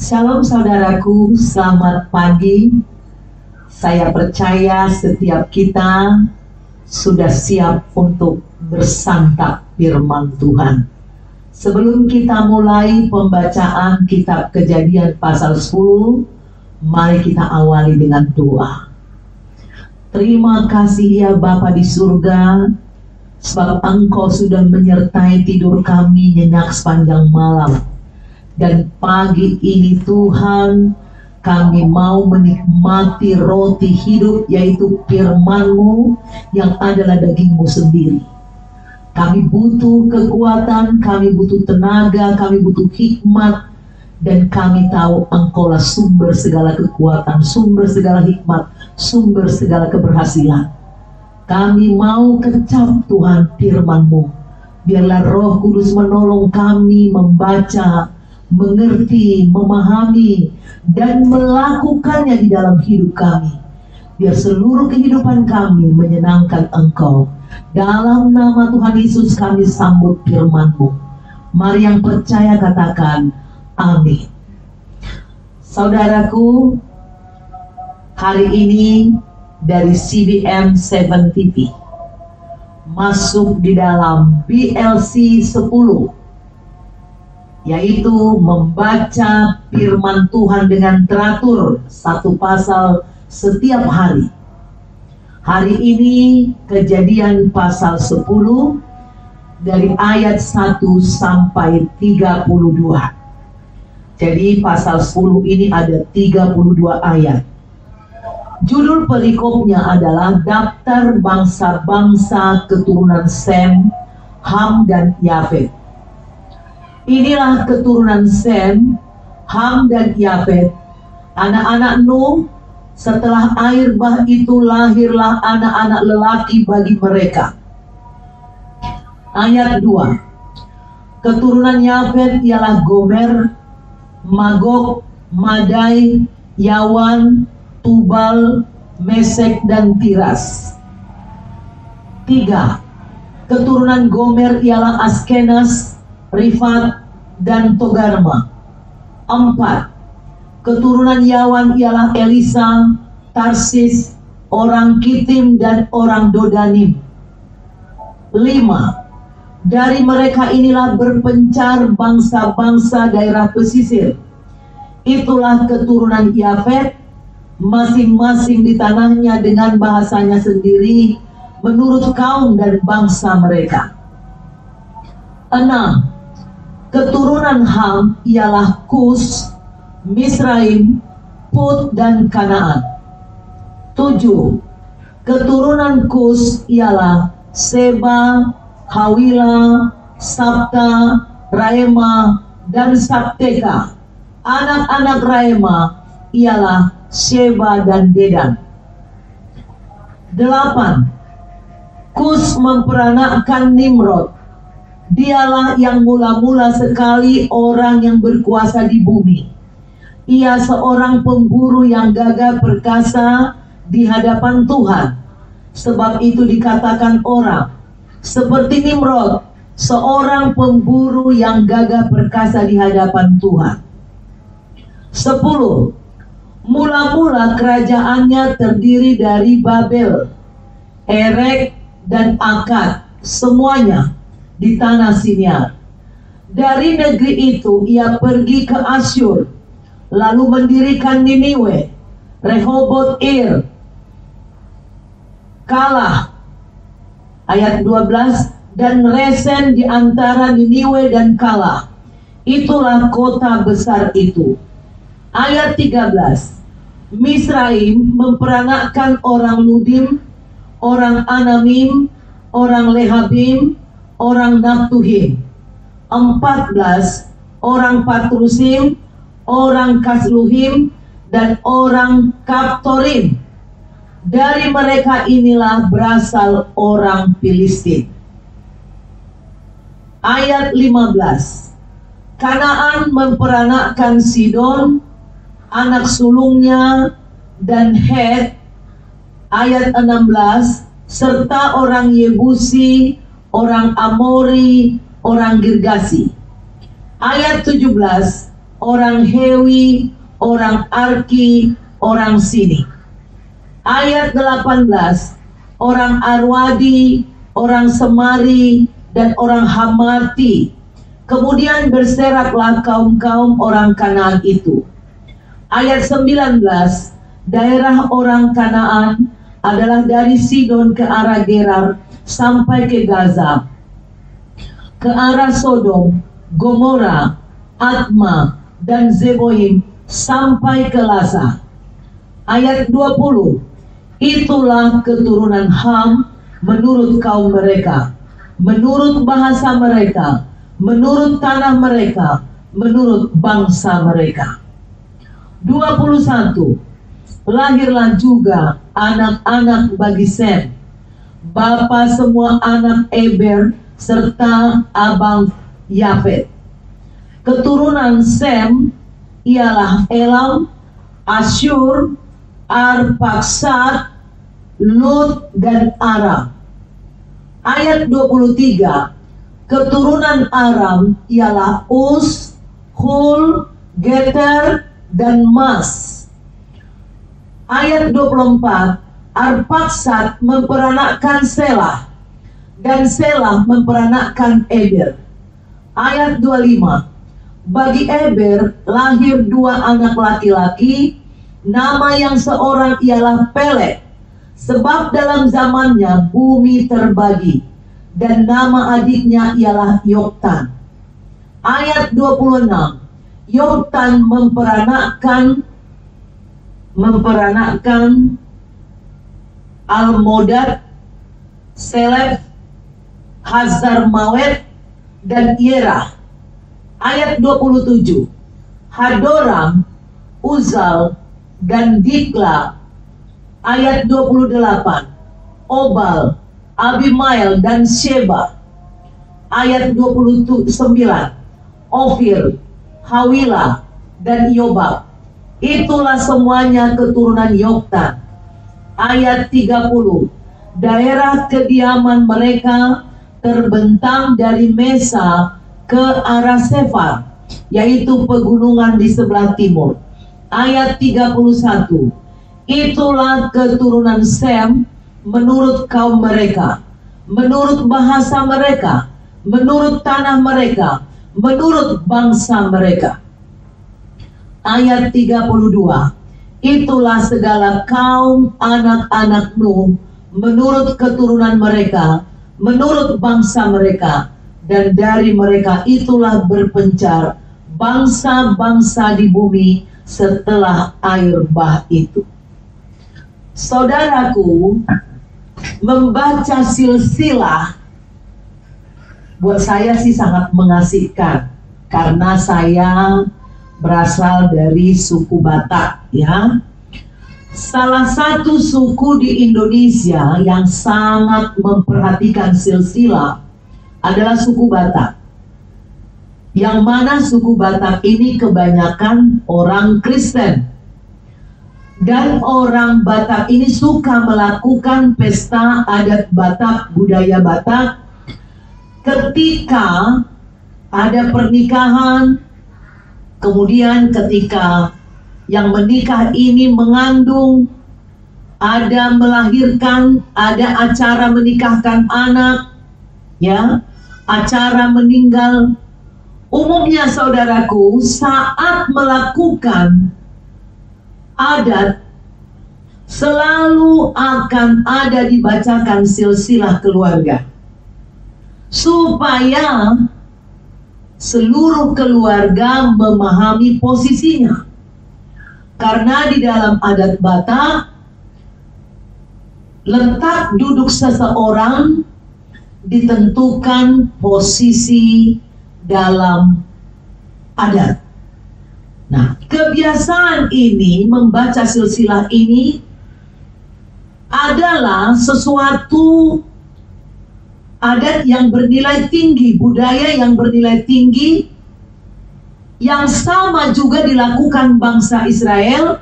Shalom saudaraku, selamat pagi. Saya percaya setiap kita sudah siap untuk bersantap firman Tuhan. Sebelum kita mulai pembacaan kitab Kejadian pasal 10, mari kita awali dengan doa. Terima kasih ya Bapa di surga, sebab Engkau sudah menyertai tidur kami nyenyak sepanjang malam. Dan pagi ini Tuhan, kami mau menikmati roti hidup, yaitu firman-Mu yang adalah daging-Mu sendiri. Kami butuh kekuatan, kami butuh tenaga, kami butuh hikmat, dan kami tahu Engkaulah sumber segala kekuatan, sumber segala hikmat, sumber segala keberhasilan. Kami mau kecap Tuhan firman-Mu. Biarlah Roh Kudus menolong kami membaca, mengerti, memahami, dan melakukannya di dalam hidup kami. Biar seluruh kehidupan kami menyenangkan Engkau. Dalam nama Tuhan Yesus kami sambut firman-Mu. Mari yang percaya katakan amin. Saudaraku, hari ini dari CBM 7 TV masuk di dalam BLC 10, yaitu membaca firman Tuhan dengan teratur satu pasal setiap hari. Hari ini Kejadian pasal 10 dari ayat 1 sampai 32. Jadi pasal 10 ini ada 32 ayat. Judul perikopnya adalah Daftar Bangsa-Bangsa Keturunan Sem, Ham, dan Yafet. Inilah keturunan Sem, Ham, dan Yafet, anak-anak Nuh. Setelah air bah itu lahirlah anak-anak lelaki bagi mereka. Ayat 2. Keturunan Yafet ialah Gomer, Magog, Madai, Yawan, Tubal, Mesek, dan Tiras. 3. Keturunan Gomer ialah Askenas, Rifat, dan Togarma. 4. Keturunan Yawan ialah Elisa, Tarsis, orang Kitim, dan orang Dodanim. 5. Dari mereka inilah berpencar bangsa-bangsa daerah pesisir. Itulah keturunan Yafet, masing-masing di tanahnya dengan bahasanya sendiri, menurut kaum dan bangsa mereka. 6. Keturunan Ham ialah Kus, Misraim, Put, dan Kanaan. 7. Keturunan Kus ialah Seba, Hawila, Sabta, Raema, dan Sabteka. Anak-anak Raema ialah Sheba dan Dedan. 8. Kus memperanakkan Nimrod. Dialah yang mula-mula sekali orang yang berkuasa di bumi. Ia seorang pemburu yang gagah perkasa di hadapan Tuhan. Sebab itu dikatakan orang seperti Nimrod, seorang pemburu yang gagah perkasa di hadapan Tuhan. 10. Mula-mula kerajaannya terdiri dari Babel, Erek, dan Akad, semuanya di tanah Siniar. Dari negeri itu ia pergi ke Asyur, lalu mendirikan Niniwe, Rehoboth Ir, Kalah, ayat 12, dan Resen di antara Niniwe dan Kalah. Itulah kota besar itu. Ayat 13. Misraim memperanakkan orang Ludim, orang Anamim, orang Lehabim, orang Naftuhim. 14. Orang Patrusim, orang Kasluhim, dan orang Kaptorim. Dari mereka inilah berasal orang Filistin. Ayat 15. Kanaan memperanakkan Sidon, anak sulungnya, dan Het. Ayat 16. Serta orang Yebusi, orang Amori, orang Girgasi. Ayat 17. orang Hewi, orang Arki, orang Sini. Ayat 18, orang Arwadi, orang Semari, dan orang Hamati. Kemudian berseraklah kaum-kaum orang Kanaan itu. Ayat 19, daerah orang Kanaan adalah dari Sidon ke arah Gerar sampai ke Gaza, ke arah Sodom, Gomora, Adma, dan Zeboim sampai ke Lasa. Ayat 20, itulah keturunan Ham menurut kaum mereka, menurut bahasa mereka, menurut tanah mereka, menurut bangsa mereka. 21, lahirlah juga anak-anak bagi Sem, bapa semua anak Eber, serta abang Yafet. Keturunan Sem ialah Elam, Asyur, Arpaksad, Lut, dan Aram. Ayat 23, keturunan Aram ialah Us, Hul, Geter, dan Mas. Ayat 24, Arpaksad memperanakkan Selah, dan Selah memperanakkan Eber. Ayat 25, bagi Eber lahir dua anak laki-laki, nama yang seorang ialah Peleg, sebab dalam zamannya bumi terbagi, dan nama adiknya ialah Yoktan. Ayat 26, Yoktan memperanakkan Almodad, Selef, Hazar Mawet, dan Yerah. Ayat 27, Hadoram, Uzal, dan Dikla. Ayat 28, Obal, Abimael, dan Sheba. Ayat 29, Ofir, Hawila, dan Yobab. Itulah semuanya keturunan Yoktan. Ayat 30, daerah kediaman mereka terbentang dari Mesa ke arah Sefar, yaitu pegunungan di sebelah timur. Ayat 31, itulah keturunan Sem menurut kaum mereka, menurut bahasa mereka, menurut tanah mereka, menurut bangsa mereka. Ayat 32, itulah segala kaum anak-anak Nuh menurut keturunan mereka, menurut bangsa mereka, dan dari mereka itulah berpencar bangsa-bangsa di bumi setelah air bah itu. Saudaraku, membaca silsilah buat saya sih sangat mengasihkan, karena saya berasal dari suku Batak, ya. Salah satu suku di Indonesia yang sangat memperhatikan silsilah adalah suku Batak. Yang mana suku Batak ini kebanyakan orang Kristen. Dan orang Batak ini suka melakukan pesta adat Batak, budaya Batak. Ketika ada pernikahan, kemudian ketika yang menikah ini mengandung, ada melahirkan, ada acara menikahkan anak, ya, acara meninggal. Umumnya saudaraku, saat melakukan adat selalu akan ada dibacakan silsilah keluarga, supaya seluruh keluarga memahami posisinya. Karena di dalam adat Batak, letak duduk seseorang ditentukan posisi dalam adat. Nah, kebiasaan ini, membaca silsilah ini adalah sesuatu adat yang bernilai tinggi, budaya yang bernilai tinggi, yang sama juga dilakukan bangsa Israel,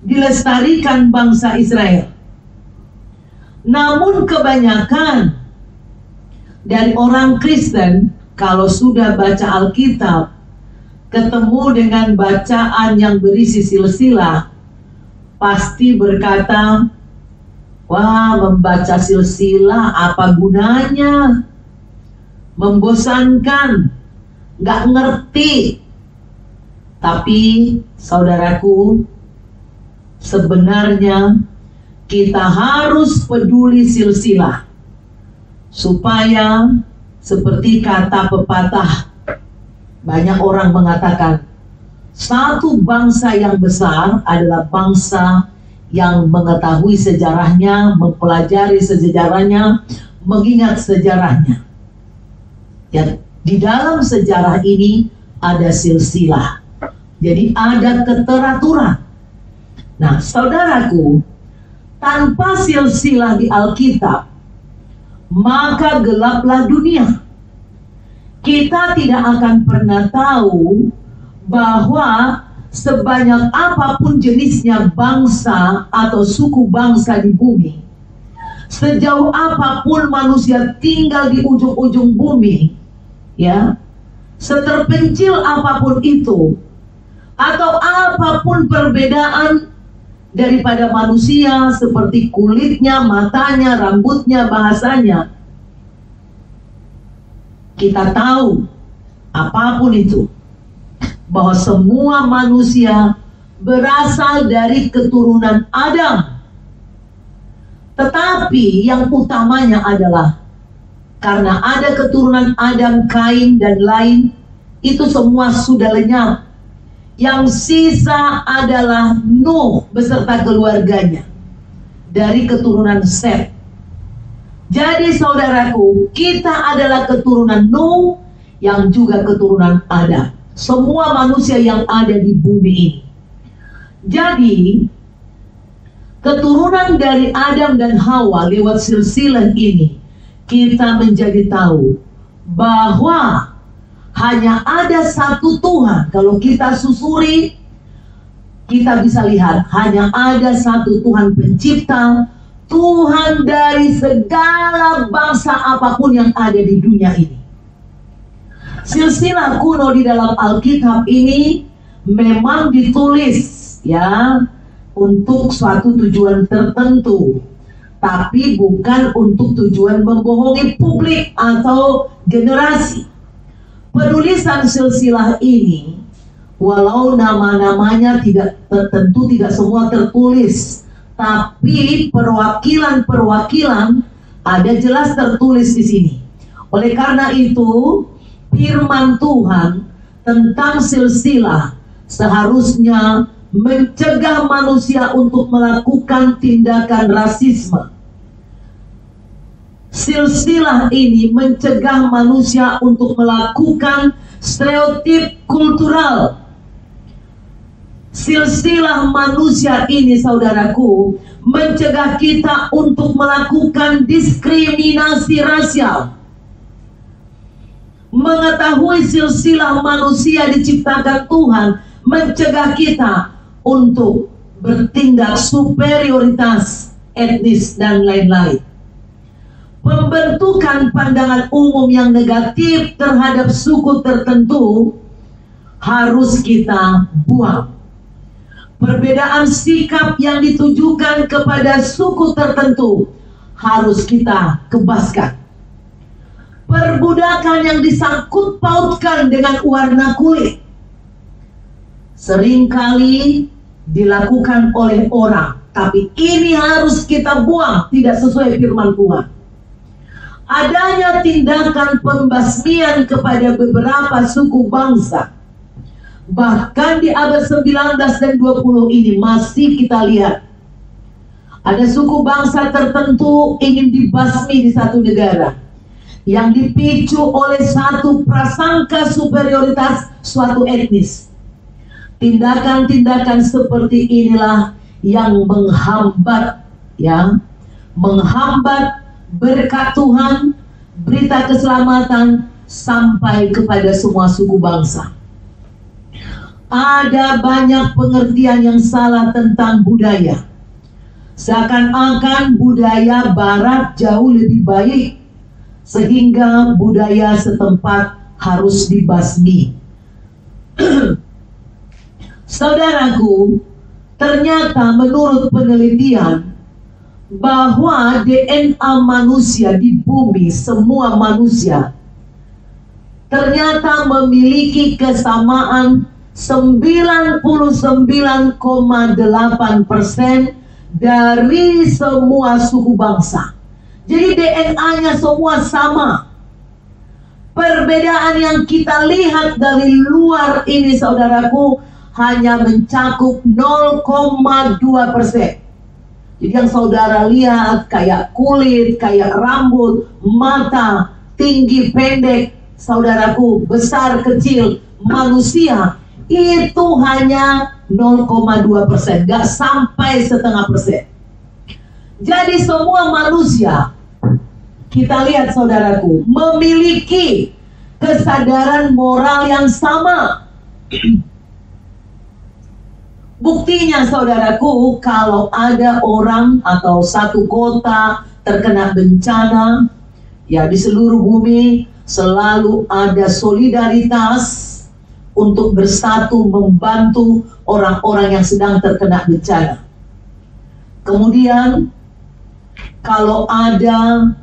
dilestarikan bangsa Israel. Namun kebanyakan dari orang Kristen, kalau sudah baca Alkitab, ketemu dengan bacaan yang berisi silsilah, pasti berkata, wah, membaca silsilah apa gunanya? Membosankan, nggak ngerti. Tapi saudaraku, sebenarnya kita harus peduli silsilah, supaya seperti kata pepatah, banyak orang mengatakan satu bangsa yang besar adalah bangsa yang mengetahui sejarahnya, mempelajari sejarahnya, mengingat sejarahnya. Ya, di dalam sejarah ini ada silsilah. Jadi ada keteraturan. Nah, saudaraku, tanpa silsilah di Alkitab, maka gelaplah dunia. Kita tidak akan pernah tahu bahwa sebanyak apapun jenisnya bangsa atau suku bangsa di bumi, sejauh apapun manusia tinggal di ujung-ujung bumi, ya, seterpencil apapun itu, atau apapun perbedaan daripada manusia seperti kulitnya, matanya, rambutnya, bahasanya, kita tahu apapun itu, bahwa semua manusia berasal dari keturunan Adam. Tetapi yang utamanya adalah karena ada keturunan Adam, Kain, dan lain, itu semua sudah lenyap. Yang sisa adalah Nuh beserta keluarganya dari keturunan Set. Jadi saudaraku, kita adalah keturunan Nuh yang juga keturunan Adam. Semua manusia yang ada di bumi ini. Jadi keturunan dari Adam dan Hawa lewat silsilah ini, kita menjadi tahu bahwa hanya ada satu Tuhan. Kalau kita susuri, kita bisa lihat hanya ada satu Tuhan pencipta, Tuhan dari segala bangsa apapun yang ada di dunia ini. Silsilah kuno di dalam Alkitab ini memang ditulis, ya, untuk suatu tujuan tertentu, tapi bukan untuk tujuan membohongi publik atau generasi. Penulisan silsilah ini, walau nama-namanya tidak tertentu, tidak semua tertulis, tapi perwakilan-perwakilan ada jelas tertulis di sini. Oleh karena itu, firman Tuhan tentang silsilah seharusnya mencegah manusia untuk melakukan tindakan rasisme. Silsilah ini mencegah manusia untuk melakukan stereotip kultural. Silsilah manusia ini, saudaraku, mencegah kita untuk melakukan diskriminasi rasial. Mengetahui silsilah manusia diciptakan Tuhan mencegah kita untuk bertindak superioritas etnis dan lain-lain. Pembentukan pandangan umum yang negatif terhadap suku tertentu harus kita buang. Perbedaan sikap yang ditujukan kepada suku tertentu harus kita kebaskan. Perbudakan yang disangkut pautkan dengan warna kulit seringkali dilakukan oleh orang, tapi ini harus kita buang, tidak sesuai firman Tuhan. Adanya tindakan pembasmian kepada beberapa suku bangsa, bahkan di abad 19 dan 20 ini masih kita lihat ada suku bangsa tertentu ingin dibasmi di satu negara, yang dipicu oleh satu prasangka superioritas suatu etnis. Tindakan-tindakan seperti inilah yang menghambat, ya, menghambat berkat Tuhan, berita keselamatan sampai kepada semua suku bangsa. Ada banyak pengertian yang salah tentang budaya. Seakan-akan budaya barat jauh lebih baik, sehingga budaya setempat harus dibasmi. Saudaraku, ternyata menurut penelitian bahwa DNA manusia di bumi, semua manusia, ternyata memiliki kesamaan 99,8% dari semua suku bangsa. Jadi DNA-nya semua sama. Perbedaan yang kita lihat dari luar ini, saudaraku, hanya mencakup 0,2%. Jadi yang saudara lihat kayak kulit, kayak rambut, mata, tinggi, pendek, saudaraku, besar, kecil, manusia, itu hanya 0,2%, gak sampai setengah persen. Jadi semua manusia, kita lihat saudaraku, memiliki kesadaran moral yang sama. Buktinya saudaraku, kalau ada orang atau satu kota terkena bencana, ya di seluruh bumi selalu ada solidaritas untuk bersatu membantu orang-orang yang sedang terkena bencana. Kemudian kalau ada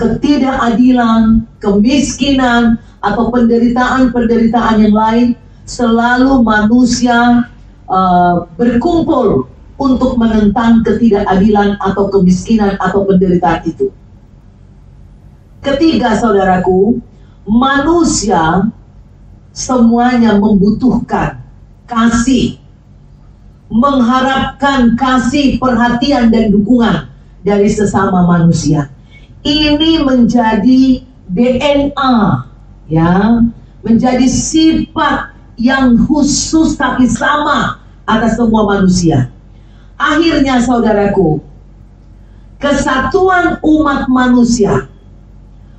ketidakadilan, kemiskinan, atau penderitaan-penderitaan yang lain, selalu manusia berkumpul untuk menentang ketidakadilan atau kemiskinan atau penderitaan itu. Ketiga, saudaraku, manusia semuanya membutuhkan kasih, mengharapkan kasih, perhatian, dan dukungan dari sesama manusia. Ini menjadi DNA, ya, menjadi sifat yang khusus tapi sama atas semua manusia. Akhirnya saudaraku, kesatuan umat manusia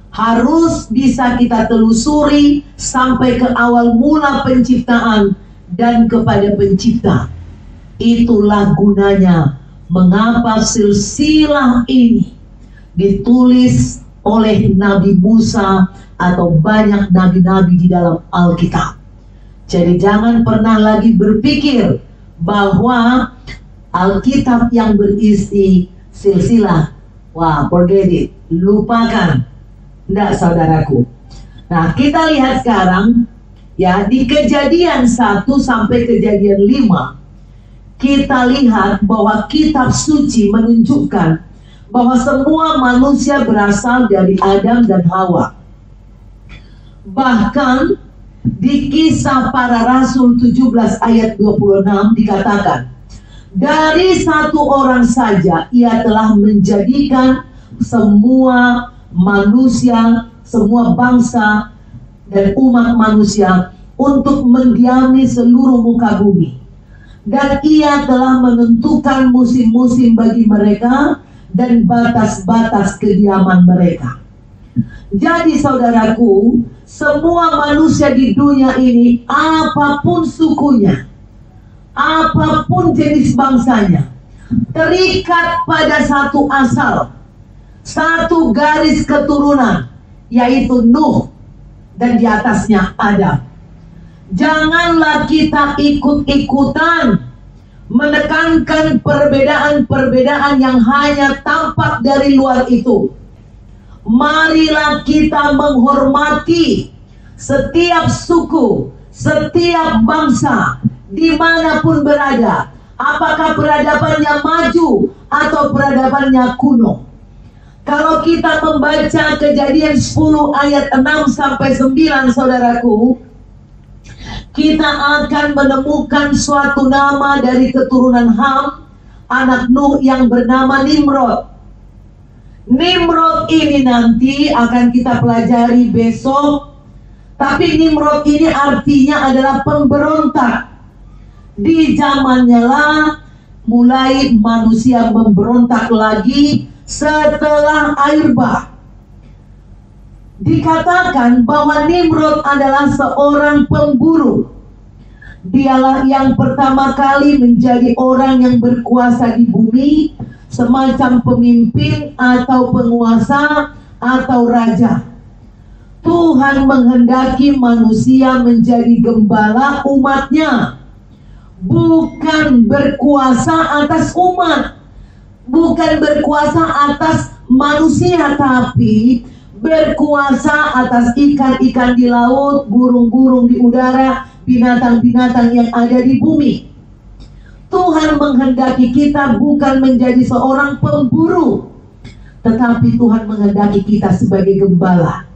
harus bisa kita telusuri sampai ke awal mula penciptaan dan kepada pencipta. Itulah gunanya mengapa silsilah ini ditulis oleh Nabi Musa atau banyak nabi-nabi di dalam Alkitab. Jadi jangan pernah lagi berpikir bahwa Alkitab yang berisi silsilah, wah, forget it, lupakan. Tidak, saudaraku. Nah, kita lihat sekarang ya, di Kejadian 1 sampai Kejadian 5, kita lihat bahwa kitab suci menunjukkan bahwa semua manusia berasal dari Adam dan Hawa. Bahkan di Kisah Para Rasul 17 ayat 26 dikatakan, dari satu orang saja ia telah menjadikan semua manusia, semua bangsa dan umat manusia untuk mendiami seluruh muka bumi. Dan ia telah menentukan musim-musim bagi mereka dan batas-batas kediaman mereka. Jadi saudaraku, semua manusia di dunia ini, apapun sukunya, apapun jenis bangsanya, terikat pada satu asal, satu garis keturunan, yaitu Nuh, dan di atasnya Adam. Janganlah kita ikut-ikutan menekankan perbedaan-perbedaan yang hanya tampak dari luar itu. Marilah kita menghormati setiap suku, setiap bangsa, dimanapun berada, apakah peradabannya maju atau peradabannya kuno. Kalau kita membaca Kejadian 10 ayat 6 sampai 9, saudaraku, kita akan menemukan suatu nama dari keturunan Ham, anak Nuh, yang bernama Nimrod. Nimrod ini nanti akan kita pelajari besok. Tapi Nimrod ini artinya adalah pemberontak. Di zamannya lah mulai manusia memberontak lagi setelah air bah. Dikatakan bahwa Nimrod adalah seorang pemburu. Dialah yang pertama kali menjadi orang yang berkuasa di bumi, semacam pemimpin atau penguasa atau raja. Tuhan menghendaki manusia menjadi gembala umatnya, bukan berkuasa atas umat, bukan berkuasa atas manusia, tapi berkuasa atas ikan-ikan di laut, burung-burung di udara, binatang-binatang yang ada di bumi. Tuhan menghendaki kita bukan menjadi seorang pemburu, tetapi Tuhan menghendaki kita sebagai gembala.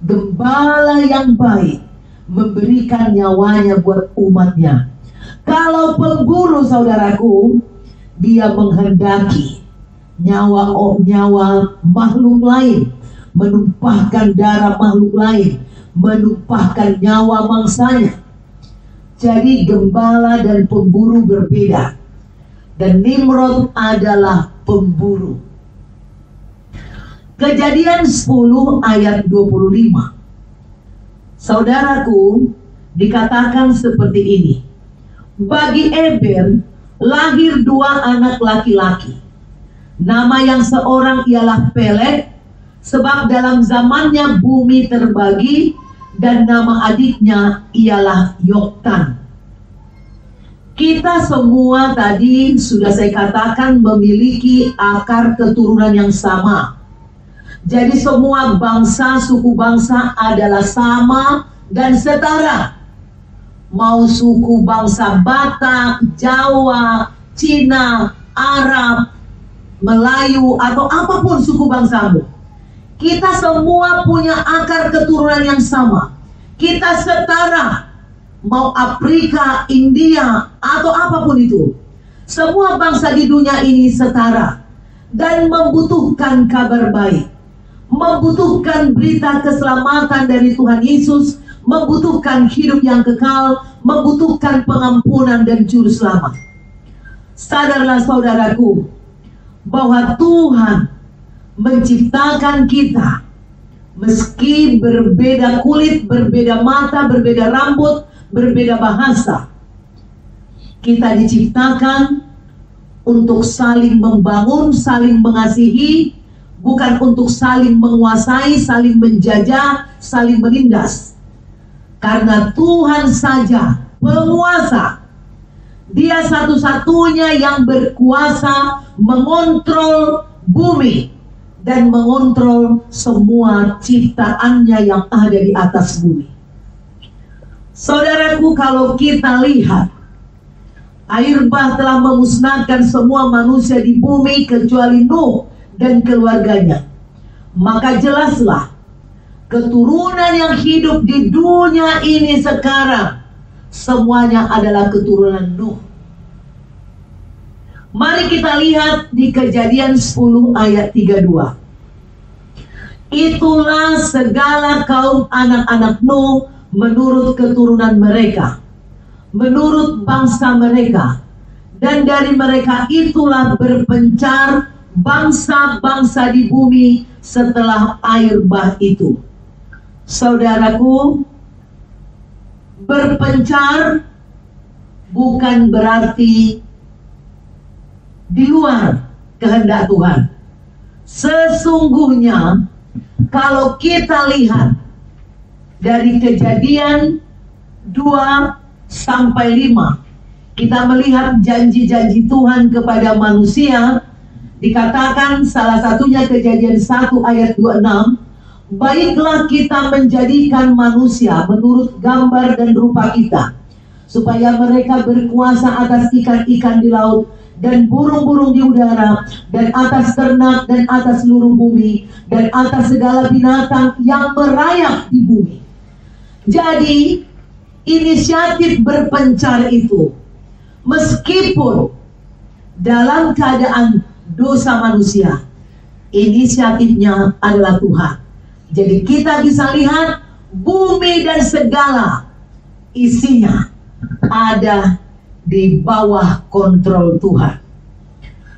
Gembala yang baik memberikan nyawanya buat umatnya. Kalau pemburu, saudaraku, dia menghendaki nyawa makhluk lain, menumpahkan darah makhluk lain, menumpahkan nyawa mangsanya. Jadi gembala dan pemburu berbeda. Dan Nimrod adalah pemburu. Kejadian 10 ayat 25. Saudaraku, dikatakan seperti ini. Bagi Eber lahir 2 anak laki-laki. Nama yang seorang ialah Peleg, sebab dalam zamannya bumi terbagi, dan nama adiknya ialah Yoktan. Kita semua tadi sudah saya katakan memiliki akar keturunan yang sama. Jadi semua bangsa, suku bangsa adalah sama dan setara. Mau suku bangsa Batak, Jawa, Cina, Arab, Melayu, atau apapun suku bangsamu, kita semua punya akar keturunan yang sama. Kita setara. Mau Afrika, India, atau apapun itu, semua bangsa di dunia ini setara dan membutuhkan kabar baik, membutuhkan berita keselamatan dari Tuhan Yesus, membutuhkan hidup yang kekal, membutuhkan pengampunan dan juru selamat. Sadarlah saudaraku, bahwa Tuhan menciptakan kita meski berbeda kulit, berbeda mata, berbeda rambut, berbeda bahasa. Kita diciptakan untuk saling membangun, saling mengasihi, bukan untuk saling menguasai, saling menjajah, saling menindas. Karena Tuhan saja penguasa. Dia satu-satunya yang berkuasa mengontrol bumi dan mengontrol semua ciptaannya yang ada di atas bumi. Saudaraku, kalau kita lihat, air bah telah memusnahkan semua manusia di bumi kecuali Nuh dan keluarganya. Maka jelaslah, keturunan yang hidup di dunia ini sekarang semuanya adalah keturunan Nuh. Mari kita lihat di Kejadian 10 ayat 32. Itulah segala kaum anak-anak Nuh menurut keturunan mereka, menurut bangsa mereka, dan dari mereka itulah berpencar bangsa-bangsa di bumi setelah air bah itu. Saudaraku, berpencar bukan berarti di luar kehendak Tuhan. Sesungguhnya kalau kita lihat dari Kejadian 2 sampai 5, kita melihat janji-janji Tuhan kepada manusia. Dikatakan salah satunya Kejadian 1 ayat 26, baiklah kita menjadikan manusia menurut gambar dan rupa kita, supaya mereka berkuasa atas ikan-ikan di laut dan burung-burung di udara, dan atas ternak, dan atas seluruh bumi, dan atas segala binatang yang merayap di bumi. Jadi inisiatif berpencar itu, meskipun dalam keadaan dosa manusia, inisiatifnya adalah Tuhan. Jadi kita bisa lihat bumi dan segala isinya ada di bawah kontrol Tuhan.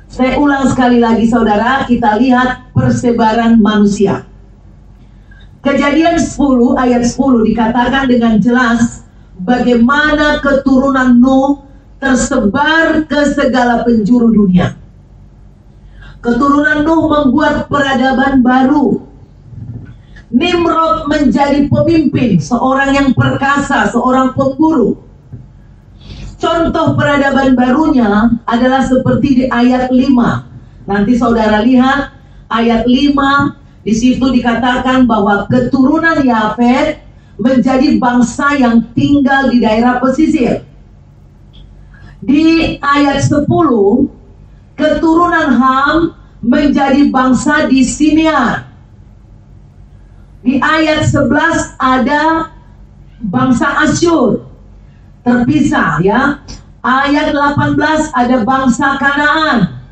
Saya ulang sekali lagi saudara, kita lihat persebaran manusia. Kejadian 10 ayat 10 dikatakan dengan jelas bagaimana keturunan Nuh tersebar ke segala penjuru dunia. Keturunan Nuh membuat peradaban baru. Nimrod menjadi pemimpin, seorang yang perkasa, seorang pemburu. Contoh peradaban barunya adalah seperti di ayat 5. Nanti saudara lihat ayat 5, di situ dikatakan bahwa keturunan Yafet menjadi bangsa yang tinggal di daerah pesisir. Di ayat 10, keturunan Ham menjadi bangsa di Sinear. Di ayat 11 ada bangsa Asyur, terpisah ya. Ayat 18 ada bangsa Kanaan.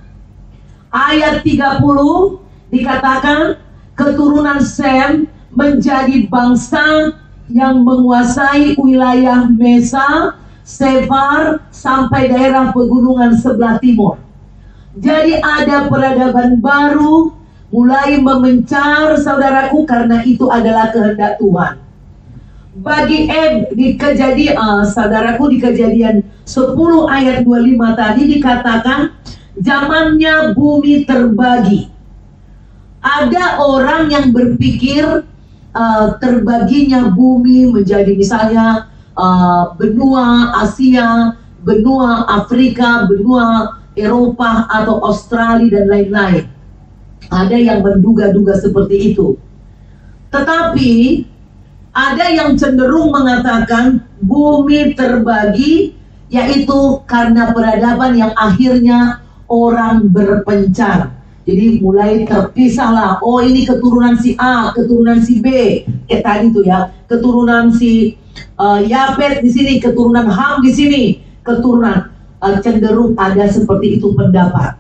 Ayat 30 dikatakan keturunan Sem menjadi bangsa yang menguasai wilayah Mesa, Sefar, sampai daerah pegunungan sebelah timur. Jadi ada peradaban baru mulai memencar, saudaraku, karena itu adalah kehendak Tuhan. Bagi di kejadian, saudaraku, di Kejadian 10 ayat 25 tadi dikatakan zamannya bumi terbagi. Ada orang yang berpikir terbaginya bumi menjadi misalnya benua Asia, benua Afrika, benua Eropa atau Australia dan lain-lain. Ada yang menduga-duga seperti itu. Tetapi ada yang cenderung mengatakan bumi terbagi, yaitu karena peradaban yang akhirnya orang berpencar. Jadi mulai terpisahlah. Oh, ini keturunan si A, keturunan si B. Tadi itu ya, keturunan si Yafet di sini, keturunan Ham di sini, keturunan cenderung ada seperti itu pendapat.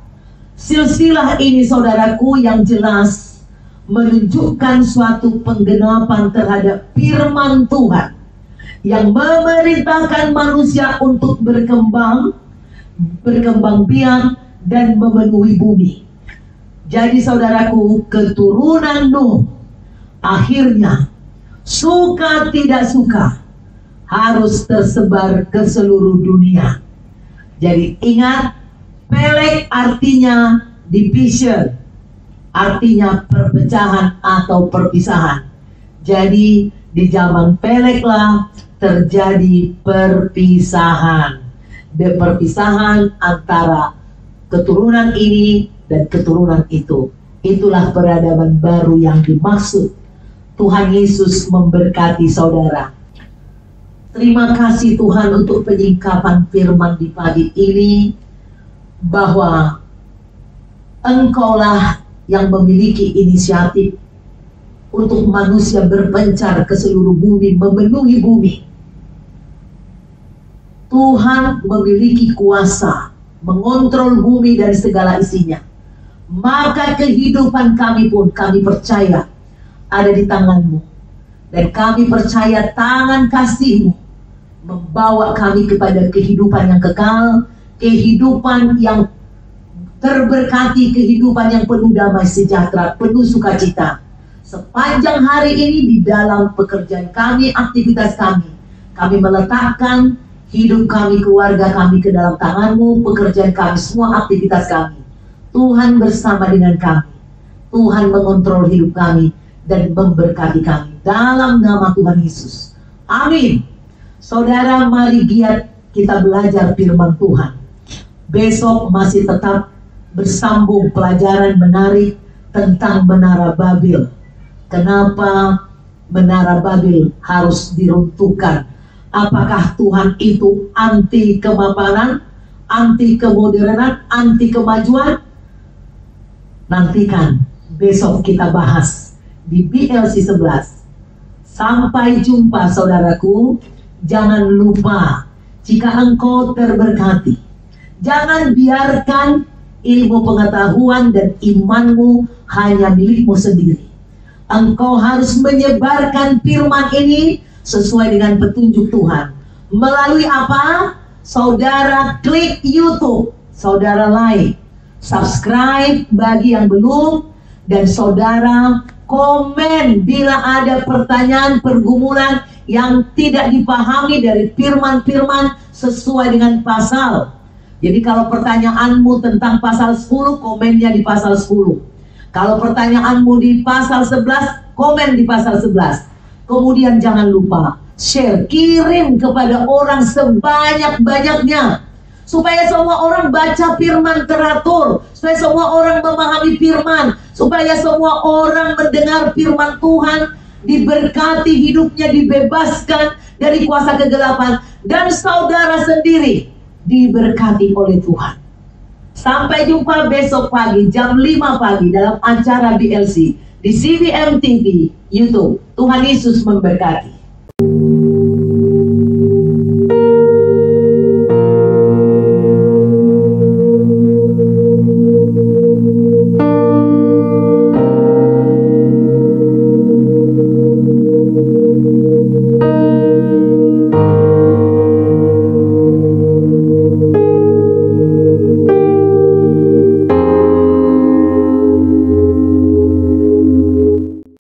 Silsilah ini, saudaraku, yang jelas menunjukkan suatu penggenapan terhadap firman Tuhan yang memerintahkan manusia untuk berkembang biak dan memenuhi bumi. Jadi saudaraku, keturunan Nuh akhirnya suka tidak suka harus tersebar ke seluruh dunia. Jadi ingat, Peleg artinya division, artinya perpecahan atau perpisahan. Jadi di zaman Peleg lah terjadi perpisahan. Perpisahan antara keturunan ini dan keturunan itu. Itulah peradaban baru yang dimaksud. Tuhan Yesus memberkati saudara. Terima kasih Tuhan untuk penyingkapan firman di pagi ini, bahwa Engkaulah yang memiliki inisiatif untuk manusia berpencar ke seluruh bumi, memenuhi bumi. Tuhan memiliki kuasa mengontrol bumi dan segala isinya. Maka kehidupan kami pun, kami percaya ada di tangan-Mu. Dan kami percaya tangan kasih-Mu membawa kami kepada kehidupan yang kekal, kehidupan yang terberkati, kehidupan yang penuh damai sejahtera, penuh sukacita. Sepanjang hari ini di dalam pekerjaan kami, aktivitas kami meletakkan hidup kami, keluarga kami ke dalam tangan-Mu, pekerjaan kami, semua aktivitas kami. Tuhan bersama dengan kami. Tuhan mengontrol hidup kami dan memberkati kami. Dalam nama Tuhan Yesus. Amin. Saudara, mari giat kita belajar firman Tuhan. Besok masih tetap bersambung pelajaran menarik tentang Menara Babel. Kenapa Menara Babel harus diruntuhkan? Apakah Tuhan itu anti kemapanan, anti kemodernan, anti kemajuan? Nantikan, besok kita bahas di BLC 11. Sampai jumpa saudaraku. Jangan lupa, jika engkau terberkati, jangan biarkan ilmu pengetahuan dan imanmu hanya milikmu sendiri. Engkau harus menyebarkan firman ini sesuai dengan petunjuk Tuhan. Melalui apa? Saudara klik YouTube, saudara like, subscribe bagi yang belum, dan saudara komen bila ada pertanyaan, pergumulan yang tidak dipahami dari firman-firman sesuai dengan pasal. Jadi kalau pertanyaanmu tentang pasal 10, komennya di pasal 10. Kalau pertanyaanmu di pasal 11, komen di pasal 11. Kemudian jangan lupa share, kirim kepada orang sebanyak-banyaknya, supaya semua orang baca firman teratur, supaya semua orang memahami firman, supaya semua orang mendengar firman Tuhan, diberkati hidupnya, dibebaskan dari kuasa kegelapan, dan saudara sendiri diberkati oleh Tuhan. Sampai jumpa besok pagi jam 5 pagi dalam acara BLC di CBM TV YouTube. Tuhan Yesus memberkati.